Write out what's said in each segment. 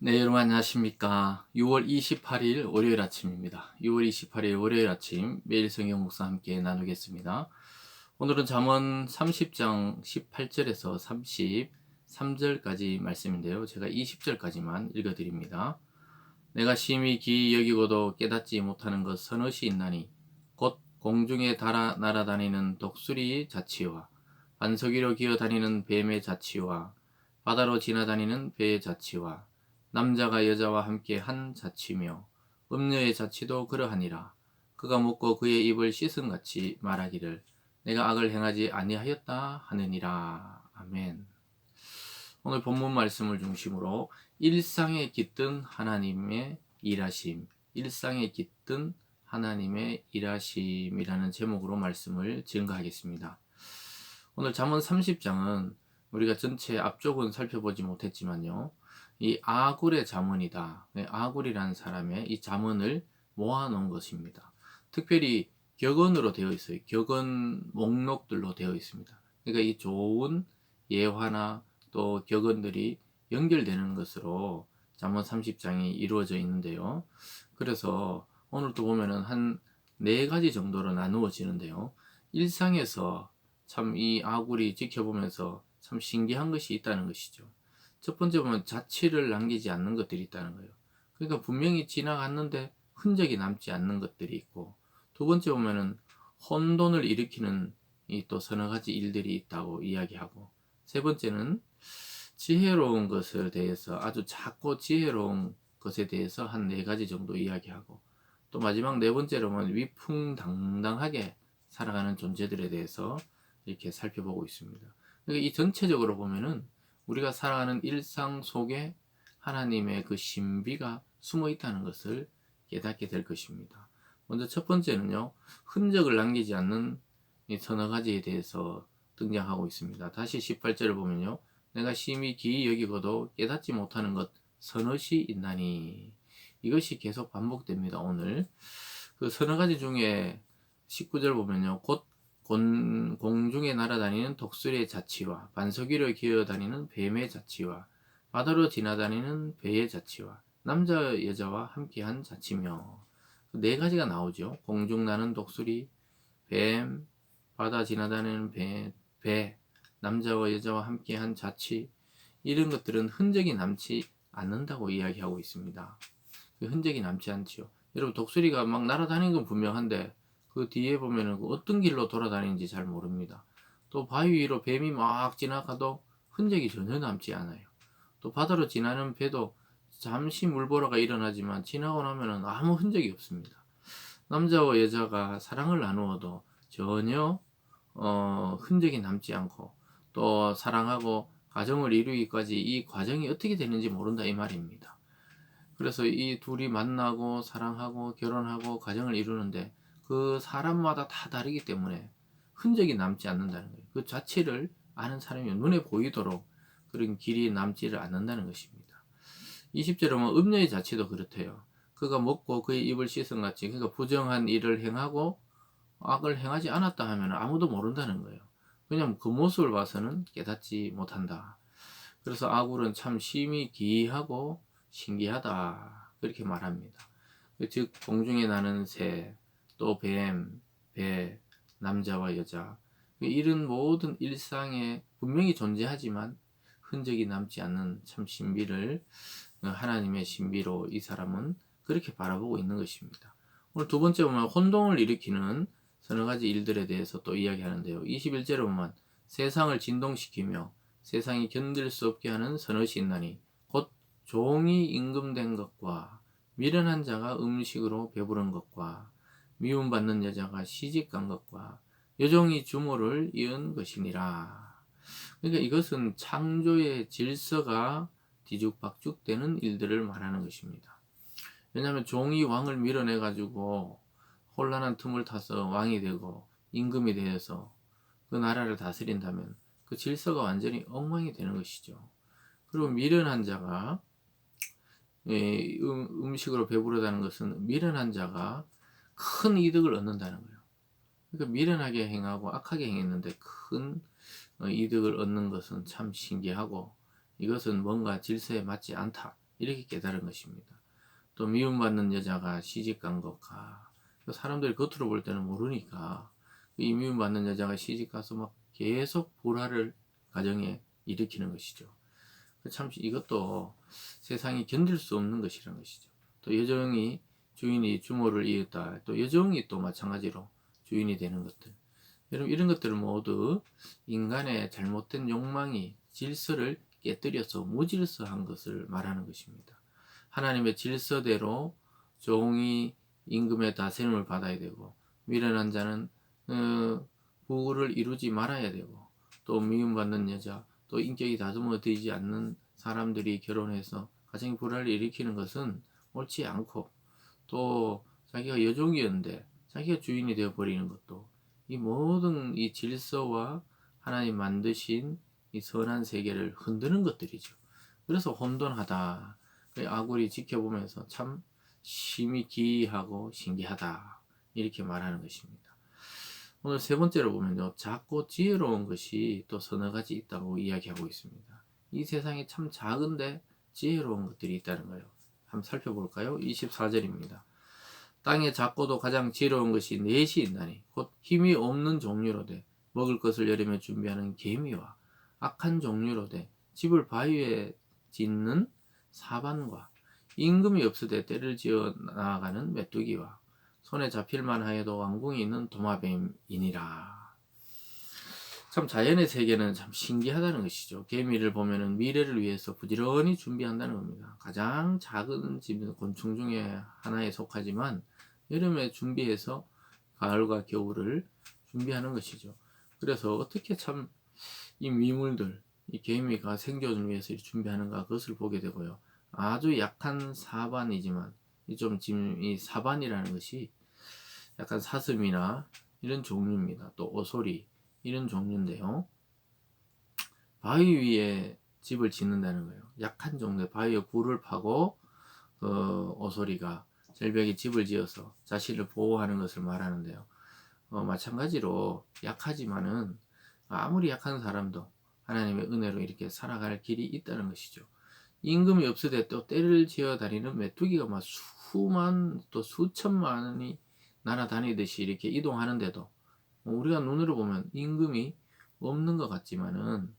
네, 여러분 안녕하십니까. 6월 28일 월요일 아침입니다. 6월 28일 월요일 아침 매일 성경 묵상 함께 나누겠습니다. 오늘은 잠언 30장 18절에서 33절까지 말씀인데요. 제가 20절까지만 읽어드립니다. 내가 심히 기이 여기고도 깨닫지 못하는 것 서너시 있나니 곧 공중에 날아다니는 독수리의 자치와 반석 위로 기어다니는 뱀의 자치와 바다로 지나다니는 배의 자치와 남자가 여자와 함께 한 자치며 음녀의 자치도 그러하니라. 그가 먹고 그의 입을 씻음같이 말하기를 내가 악을 행하지 아니하였다 하느니라. 아멘. 오늘 본문 말씀을 중심으로 일상에 깃든 하나님의 일하심, 일상에 깃든 하나님의 일하심이라는 제목으로 말씀을 증거하겠습니다. 오늘 잠언 30장은 우리가 전체 앞쪽은 살펴보지 못했지만요. 이 아굴의 잠언이다. 아굴이라는 사람의 이 잠언을 모아놓은 것입니다. 특별히 격언으로 되어 있어요. 격언 목록들로 되어 있습니다. 그러니까 이 좋은 예화나 또 격언들이 연결되는 것으로 잠언 30장이 이루어져 있는데요. 그래서 오늘도 보면은 한 네 가지 정도로 나누어지는데요. 일상에서 참 이 아굴이 지켜보면서 참 신기한 것이 있다는 것이죠. 첫 번째 보면 자취를 남기지 않는 것들이 있다는 거예요. 그러니까 분명히 지나갔는데 흔적이 남지 않는 것들이 있고, 두 번째 보면은 혼돈을 일으키는 이 또 서너 가지 일들이 있다고 이야기하고, 세 번째는 지혜로운 것에 대해서 아주 작고 지혜로운 것에 대해서 한 네 가지 정도 이야기하고, 또 마지막 네 번째로는 위풍당당하게 살아가는 존재들에 대해서 이렇게 살펴보고 있습니다. 그러니까 이 전체적으로 보면은 우리가 살아가는 일상 속에 하나님의 그 신비가 숨어 있다는 것을 깨닫게 될 것입니다. 먼저 첫 번째는요, 흔적을 남기지 않는 이 서너 가지에 대해서 등장하고 있습니다. 다시 18절을 보면요, 내가 심히 기이 여기고도 깨닫지 못하는 것 서너시 있나니. 이것이 계속 반복됩니다. 오늘 그 서너 가지 중에 19절 보면요, 곧 공중에 날아다니는 독수리의 자치와 반석 위로 기어다니는 뱀의 자치와 바다로 지나다니는 배의 자치와 남자 여자와 함께한 자치며, 네 가지가 나오죠. 공중 나는 독수리, 뱀, 바다 지나다니는 배, 남자와 여자와 함께한 자치, 이런 것들은 흔적이 남지 않는다고 이야기하고 있습니다. 그 흔적이 남지 않지요. 여러분, 독수리가 막 날아다니는 건 분명한데 그 뒤에 보면은 어떤 길로 돌아다니는지 잘 모릅니다. 또 바위 위로 뱀이 막 지나가도 흔적이 전혀 남지 않아요. 또 바다로 지나는 배도 잠시 물보라가 일어나지만 지나고 나면은 아무 흔적이 없습니다. 남자와 여자가 사랑을 나누어도 전혀 흔적이 남지 않고, 또 사랑하고 가정을 이루기까지 이 과정이 어떻게 되는지 모른다 이 말입니다. 그래서 이 둘이 만나고 사랑하고 결혼하고 가정을 이루는데 그 사람마다 다 다르기 때문에 흔적이 남지 않는다는 거예요. 그 자체를 아는 사람이 눈에 보이도록 그런 길이 남지를 않는다는 것입니다. 20절에 보면 음녀의 자체도 그렇대요. 그가 먹고 그의 입을 씻은같이, 그러니까 부정한 일을 행하고 악을 행하지 않았다 하면 아무도 모른다는 거예요. 왜냐하면 그 모습을 봐서는 깨닫지 못한다. 그래서 아굴은 참 심히 기이하고 신기하다, 그렇게 말합니다. 즉 공중에 나는 새, 또 뱀, 배, 남자와 여자, 이런 모든 일상에 분명히 존재하지만 흔적이 남지 않는 참 신비를, 하나님의 신비로 이 사람은 그렇게 바라보고 있는 것입니다. 오늘 두 번째 보면 혼동을 일으키는 서너 가지 일들에 대해서 또 이야기하는데요. 21절에 보면 세상을 진동시키며 세상이 견딜 수 없게 하는 서너시 있나니 곧 종이 임금된 것과 미련한 자가 음식으로 배부른 것과 미움받는 여자가 시집간 것과 여종이 주모를 이은 것이니라. 그러니까 이것은 창조의 질서가 뒤죽박죽되는 일들을 말하는 것입니다. 왜냐하면 종이 왕을 밀어내 가지고 혼란한 틈을 타서 왕이 되고 임금이 되어서 그 나라를 다스린다면 그 질서가 완전히 엉망이 되는 것이죠. 그리고 미련한 자가, 음식으로 배부르다는 것은 미련한 자가 큰 이득을 얻는다는 거예요. 그러니까 미련하게 행하고 악하게 행했는데 큰 이득을 얻는 것은 참 신기하고, 이것은 뭔가 질서에 맞지 않다, 이렇게 깨달은 것입니다. 또 미움받는 여자가 시집간 것과 사람들이 겉으로 볼 때는 모르니까 이 미움받는 여자가 시집가서 막 계속 불화를 가정에 일으키는 것이죠. 참 이것도 세상이 견딜 수 없는 것이라는 것이죠. 또 여종이 주인이 주모를 이었다. 또 여종이 또 마찬가지로 주인이 되는 것들. 여러분 이런 것들을 모두 인간의 잘못된 욕망이 질서를 깨뜨려서 무질서한 것을 말하는 것입니다. 하나님의 질서대로 종이 임금의 다스림을 받아야 되고 미련한 자는 부를 이루지 말아야 되고 또 미움받는 여자 또 인격이 다듬어지지 않는 사람들이 결혼해서 가정의 불화를 일으키는 것은 옳지 않고 또 자기가 여종이었는데 자기가 주인이 되어버리는 것도 이 모든 이 질서와 하나님 만드신 이 선한 세계를 흔드는 것들이죠. 그래서 혼돈하다. 아굴이 지켜보면서 참 심히 기이하고 신기하다. 이렇게 말하는 것입니다. 오늘 세 번째로 보면요. 작고 지혜로운 것이 또 서너 가지 있다고 이야기하고 있습니다. 이 세상에 참 작은데 지혜로운 것들이 있다는 거예요. 한번 살펴볼까요? 24절입니다. 땅에 작고도 가장 지혜로운 것이 넷이 있나니 곧 힘이 없는 종류로되 먹을 것을 여름에 준비하는 개미와 악한 종류로되 집을 바위에 짓는 사반과 임금이 없으되 때를 지어 나아가는 메뚜기와 손에 잡힐만 하여도 왕궁이 있는 도마뱀이니라. 참 자연의 세계는 참 신기하다는 것이죠. 개미를 보면은 미래를 위해서 부지런히 준비한다는 겁니다. 가장 작은 곤충 중에 하나에 속하지만 여름에 준비해서 가을과 겨울을 준비하는 것이죠. 그래서 어떻게 참 이 미물들, 이 개미가 생존을 위해서 준비하는가 그것을 보게 되고요. 아주 약한 사반이지만 이 사반이라는 것이 약간 사슴이나 이런 종류입니다. 또 오소리 이런 종류인데요. 바위 위에 집을 짓는다는 거예요. 약한 종류의 바위에 굴을 파고 오소리가 절벽에 집을 지어서 자신을 보호하는 것을 말하는데요. 마찬가지로 약하지만은 아무리 약한 사람도 하나님의 은혜로 이렇게 살아갈 길이 있다는 것이죠. 임금이 없으되 또 떼를 지어 다니는 메뚜기가 막 수만 또 수천만이 날아다니듯이 이렇게 이동하는데도 우리가 눈으로 보면 임금이 없는 것 같지만은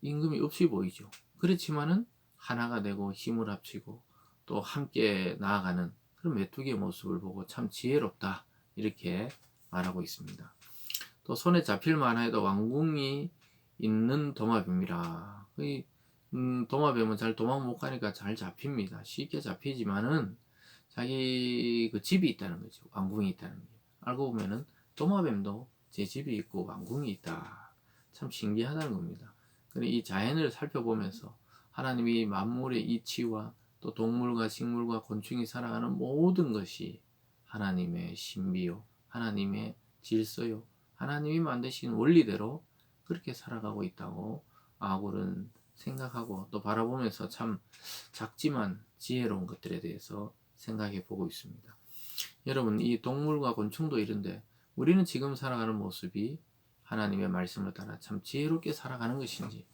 임금이 없이 보이죠. 그렇지만은 하나가 되고 힘을 합치고 또 함께 나아가는 그런 메뚜기의 모습을 보고 참 지혜롭다 이렇게 말하고 있습니다. 또 손에 잡힐 만해도 왕궁이 있는 도마뱀이라. 도마뱀은 잘 도망 못 가니까 잘 잡힙니다. 쉽게 잡히지만은 자기 그 집이 있다는 거죠. 왕궁이 있다는 게. 알고 보면은 도마뱀도 제 집이 있고 왕궁이 있다. 참 신기하다는 겁니다. 이 자연을 살펴보면서 하나님이 만물의 이치와 또 동물과 식물과 곤충이 살아가는 모든 것이 하나님의 신비요, 하나님의 질서요, 하나님이 만드신 원리대로 그렇게 살아가고 있다고 아굴은 생각하고 또 바라보면서 참 작지만 지혜로운 것들에 대해서 생각해 보고 있습니다. 여러분 이 동물과 곤충도 이런데 우리는 지금 살아가는 모습이 하나님의 말씀을 따라 참 지혜롭게 살아가는 것인지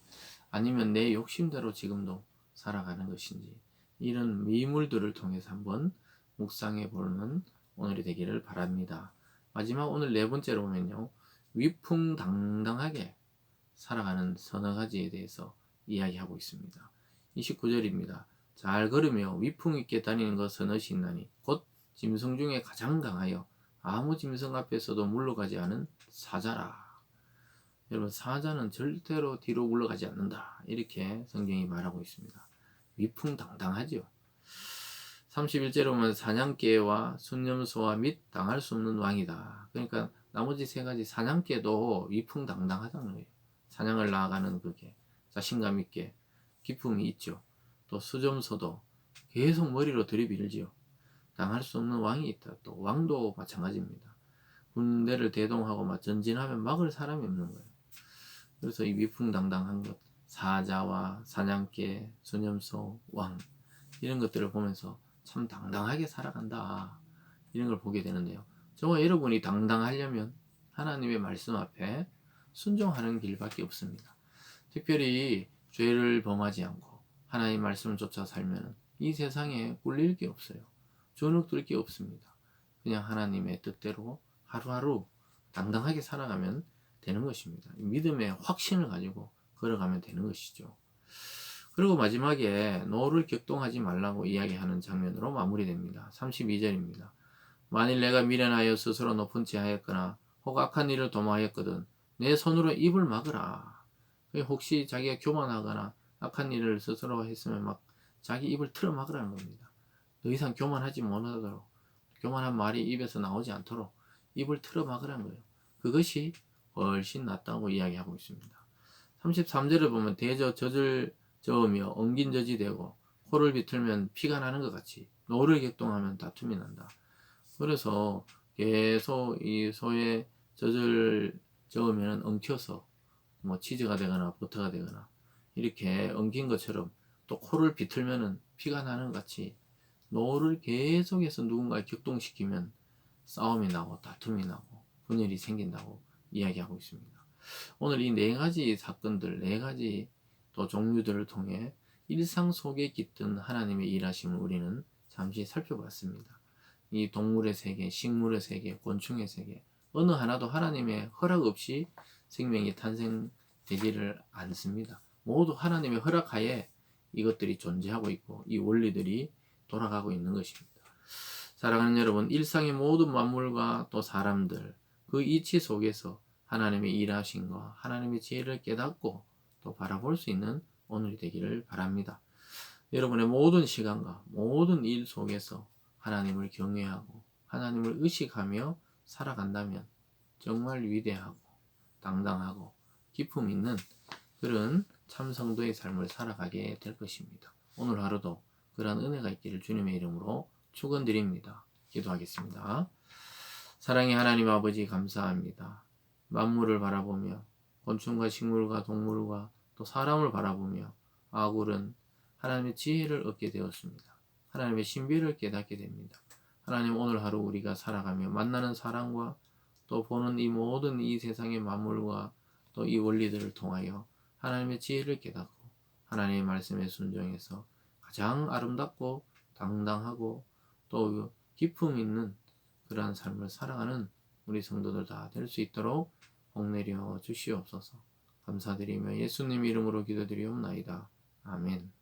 아니면 내 욕심대로 지금도 살아가는 것인지 이런 미물들을 통해서 한번 묵상해 보는 오늘이 되기를 바랍니다. 마지막 오늘 네 번째로 보면요. 위풍당당하게 살아가는 서너 가지에 대해서 이야기하고 있습니다. 29절입니다. 잘 걸으며 위풍 있게 다니는 것 서너시 있나니 곧 짐승 중에 가장 강하여 아무 짐승 앞에서도 물러가지 않은 사자라. 여러분 사자는 절대로 뒤로 물러가지 않는다. 이렇게 성경이 말하고 있습니다. 위풍당당하죠. 31절에 보면 사냥개와 순념소와 및 당할 수 없는 왕이다. 그러니까 나머지 세 가지 사냥개도 위풍당당하다는 거예요. 사냥을 나아가는 그게 자신감 있게 기품이 있죠. 또 수점소도 계속 머리로 들이밀지요. 당할 수 없는 왕이 있다. 또 왕도 마찬가지입니다. 군대를 대동하고 막 전진하면 막을 사람이 없는 거예요. 그래서 이 위풍당당한 것, 사자와 사냥개, 수념소, 왕 이런 것들을 보면서 참 당당하게 살아간다 이런 걸 보게 되는데요. 저와 여러분이 당당하려면 하나님의 말씀 앞에 순종하는 길밖에 없습니다. 특별히 죄를 범하지 않고 하나님 말씀을 쫓아 살면 이 세상에 꿀릴 게 없어요. 주눅들 게 없습니다. 그냥 하나님의 뜻대로 하루하루 당당하게 살아가면 되는 것입니다. 믿음의 확신을 가지고 걸어가면 되는 것이죠. 그리고 마지막에 노를 격동하지 말라고 이야기하는 장면으로 마무리됩니다. 32절입니다. 만일 내가 미련하여 스스로 높은 채 하였거나 혹 악한 일을 도모하였거든 내 손으로 입을 막으라. 혹시 자기가 교만하거나 악한 일을 스스로 했으면 막 자기 입을 틀어 막으라는 겁니다. 더 이상 교만하지 못하도록, 교만한 말이 입에서 나오지 않도록 입을 틀어 막으라는 거예요. 그것이 훨씬 낫다고 이야기하고 있습니다. 33절을 보면 대저 젖을 저으며 엉긴 젖이 되고 코를 비틀면 피가 나는 것 같이 노를 격동하면 다툼이 난다. 그래서 계속 이 소의 젖을 저으면 엉켜서 뭐 치즈가 되거나 버터가 되거나 이렇게 엉킨 것처럼 또 코를 비틀면은 피가 나는 것 같이 노를 계속해서 누군가 격동시키면 싸움이 나고 다툼이 나고 분열이 생긴다고 이야기하고 있습니다. 오늘 이 네 가지 사건들, 네 가지 또 종류들을 통해 일상 속에 깃든 하나님의 일하심을 우리는 잠시 살펴봤습니다. 이 동물의 세계, 식물의 세계, 곤충의 세계 어느 하나도 하나님의 허락 없이 생명이 탄생되지를 않습니다. 모두 하나님의 허락하에 이것들이 존재하고 있고 이 원리들이 돌아가고 있는 것입니다. 사랑하는 여러분, 일상의 모든 만물과 또 사람들 그 이치 속에서 하나님의 일하심과 하나님의 지혜를 깨닫고 또 바라볼 수 있는 오늘이 되기를 바랍니다. 여러분의 모든 시간과 모든 일 속에서 하나님을 경외하고 하나님을 의식하며 살아간다면 정말 위대하고 당당하고 기품 있는 그런 참성도의 삶을 살아가게 될 것입니다. 오늘 하루도 그러한 은혜가 있기를 주님의 이름으로 축원드립니다. 기도하겠습니다. 사랑의 하나님 아버지 감사합니다. 만물을 바라보며 곤충과 식물과 동물과 또 사람을 바라보며 아굴은 하나님의 지혜를 얻게 되었습니다. 하나님의 신비를 깨닫게 됩니다. 하나님 오늘 하루 우리가 살아가며 만나는 사람과 또 보는 이 모든 이 세상의 만물과 또 이 원리들을 통하여 하나님의 지혜를 깨닫고 하나님의 말씀에 순종해서 가장 아름답고 당당하고 또 기품 있는 그러한 삶을 살아가는 우리 성도들 다 될 수 있도록 복내려 주시옵소서. 감사드리며 예수님 이름으로 기도드리옵나이다. 아멘.